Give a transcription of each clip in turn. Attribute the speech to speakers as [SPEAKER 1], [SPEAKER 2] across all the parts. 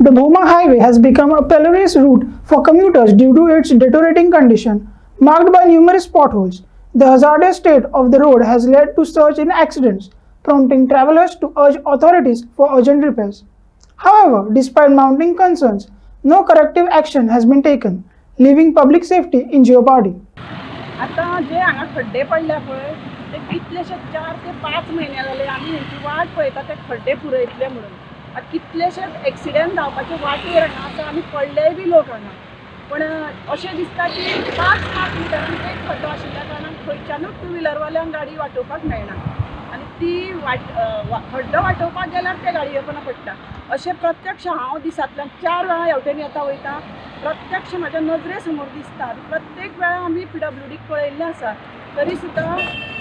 [SPEAKER 1] The Bhoma Highway has become a perilous route for commuters due to its deteriorating condition, marked by numerous potholes. The hazardous state of the road has led to surge in accidents, prompting travelers to urge authorities for urgent repairs. However, despite mounting concerns, no corrective action has been taken, leaving public safety in jeopardy.
[SPEAKER 2] आता जे हांगा खड्डे पडल्या पळय ते कितलेशे 4 ते 5 महिने जाले आमी हेंची वाट पळयता ते खड्डे पुरयतले म्हणून. आतां कितलेशेच एक्सिडेंट जावपाचे वाटेर हांगा आसा आनी पडलेय बी लोक हांगा. पण अशें दिसता की 5 मिटरांचो एक खड्डो आशिल्ल्या कारणान खंयच्यानूच टू व्हिलरवाल्यांक गाडी वाटोवपाक मेळना आनी ती खड्डो वाटोवपाक गेल्यार ते गाडये येवपाना पडटा. अशें प्रत्यक्ष हांव दिसांतल्यान 4 वेळा हेवटेन येता वयता, प्रत्यक्ष म्हाज्या नजरे समोर दिसता. प्रत्येक वेळा आमी PWDक पळयल्लें आसा तरी सुद्दां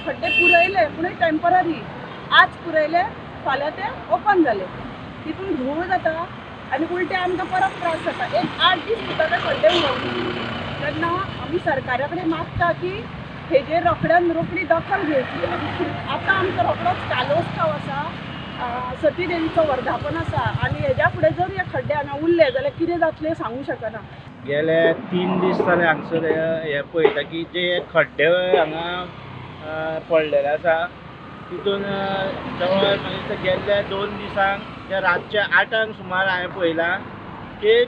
[SPEAKER 2] खड्डे पुरयले पूण टेम्पररी. आज पुरयले फाल्यां ते ओपन जाले. तितून धूळ जाता आनी उलटे आमकां परत त्रास जाता. एक 8 दीस सुद्दां ते खड्डे उडोवना. तेन्ना आमी सरकारा कडेन मागता की हेजेर रोखड्यान रोखडी दखल घेवची. आतां आमचो रोखडोच कालोत्सव आसा, सती देवीचो वर्धापन आसा आनी हेज्या फुडें जर हे खड्डे हांगा उरले जाल्यार कितें जातलें सांगूं शकना.
[SPEAKER 3] गेले 3 दीस जाले हांगसर हे पळयता की जे खड्डे हांगा पडलेले आसा तितून जवळ म्हाका गेल्ल्या 2 दिसांक जे रातचे 8 सुमार हांवें पळयलां की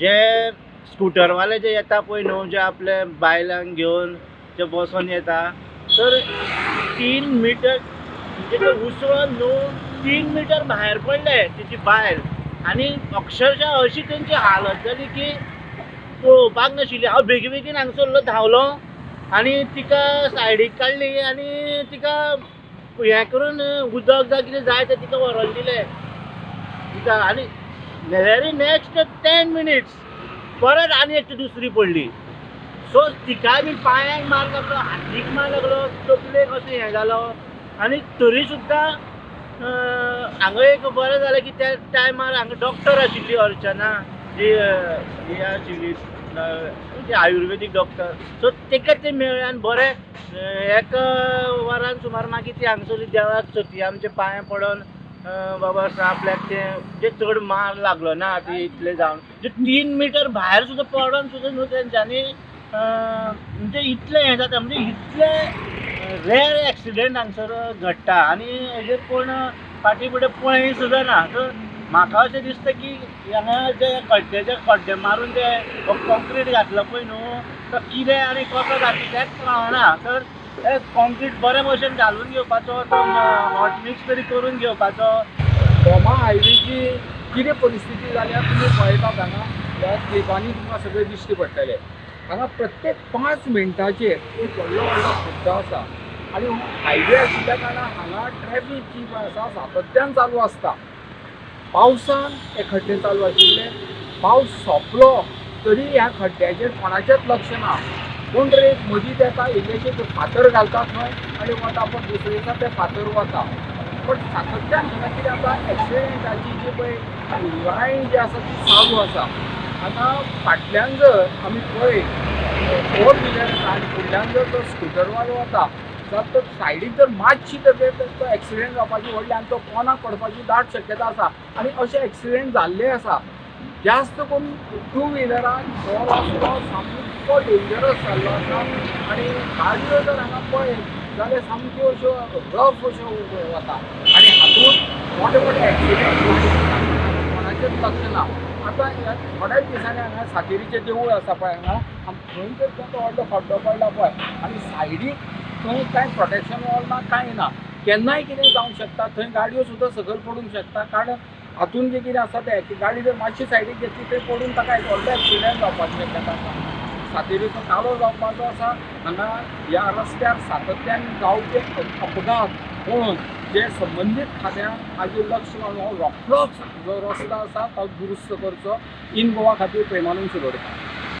[SPEAKER 3] जे स्कुटरवाले जे येता पळय न्हू, जे आपले बायलांक घेवन जे बसून येता तर 3 मिटर म्हणजे ते उसळून न्हू 3 मिटर भायर पडले तेची भायर आनी अक्षरशः अशी तेंची हालत जाली की पळोवपाक नाशिल्ली. हांव बेगीन हांगसरलो धांवलो आनी तिका सायडीक काडली आनी तिका हें करून उदक जाय कितें जाय तें तिका व्हरोन दिलें तिका. आनी वेरी नेक्स्ट 10 मिनिट्स परत आनी एक दुसरी पडली. सो तिकाय बी पांयांक मार लागलो, हातीक मार लागलो, तकलेक अशें हें जालो. आनी तरी सुद्दां हांगा एक बरें जालें की त्या टायमार हांगा डॉक्टर आशिल्ली अर्चना जी ही आशिल्ली आयुर्वेदीक डॉक्टर. सो ताका ते मेळ्ळे आनी बरें 1 वरान सुमार मागीर ती हांगसर देवाक सती आमचे पांयां पडोन बाबा आपल्याक ते चड मार लागलो ना ती इतले जावन जे 3 मिटर भायर सुद्दां पडोन सुद्दां न्हू तेंच्यांनी म्हणजे इतलें हें जाता म्हणजे इतले रेर एक्सिडेंट हांगसर घडटा आनी हेजेर कोण फाटीं फुडें पळय सुद्दां ना. तर म्हाका अशें दिसता की हांगा जे खड्डे मारून जे कॉन्क्रीट घातलो पळय न्हू तो कितें आनी कसो घातलो तेंच कळना. तर ते कॉन्क्रीट बरे भशेन घालून घेवपाचो, तो हॉट मिक्स तरी करून घेवपाचो.
[SPEAKER 4] बोमा हायवेची कितें परिस्थिती जाल्या तुमी पळयतात हांगा ह्या स्लिपांनी तुमकां सगळें दिश्टी पडटलें. हांगा प्रत्येक 5 मिनटाचेर एक व्हडलो खड्डो आसा आनी हायवे आशिल्ल्या कारणान हांगा ट्रॅफीक जी पळय आसा सातत्यान चालू आसता. पावसान हे खड्डे चालू आशिल्ले, पावस सोंपलो तरी ह्या खड्ड्याचेर कोणाचेंच लक्ष ना. कोण तरी एक मदींच येता, इल्लेशे फातर घालता थंय आनी वता, पण दुसरे दिसा ते फातर वता. पण सातत्यान हांगा कितें जाता एक्सिडेंटाची जी पळय लायन जी आसा ती चालू आसा. आतां फाटल्यान जर आमी पळयत 4 व्हिलर येता आनी फुडल्यान जर तो स्कुटरवालो वता जाल्यार तो सायडीक जर मातशी तर तो एक्सिडेंट जावपाची व्हडली आनी तो कोणाक पडपाची दाट शक्यता आसा. आनी अशे एक्सिडेंट जाल्ले आसा. जास्त करून 2 व्हिलरान हो रस्तो सामको डेंजरस जाल्लो आसा आनी गाडयो जर हांगा पळयत जाल्यार सामक्यो अश्यो रफ अश्यो वता आनी हातूंत मोठे मोठे एक्सिडेंट कोणाचेंच लक्ष ना. आतां थोड्याच दिसांनी हांगा सातेरीचें देवूळ आसा पळय हांगा थंय जर तो व्हडलो खड्डो पडला पळय आनी सायडीक थंय कांय प्रोटेक्शन वॉल ना, कांय ना. केन्नाय कितें जावंक शकता. थंय गाडयो सुद्दां सकयल पडूंक शकता. कारण हातून जे कितें आसा ते गाडी जर मातशी सायडीक घेतली थंय पडून ताका एक व्हडलो एक्सिडेंट जावपाची शक्यता आसा. सातेरीचो काळो जावपाचो आसा. हांगा ह्या रस्त्यार सातत्यान जावपी अपघात पळोवन जे संबंदीत खात्यान हाजेर लक्ष घालून हो रोखडोच जो रस्तो आसा तो दुरुस्त करचो. इन गोवा खातीर प्रेमानंद शिरोडकर.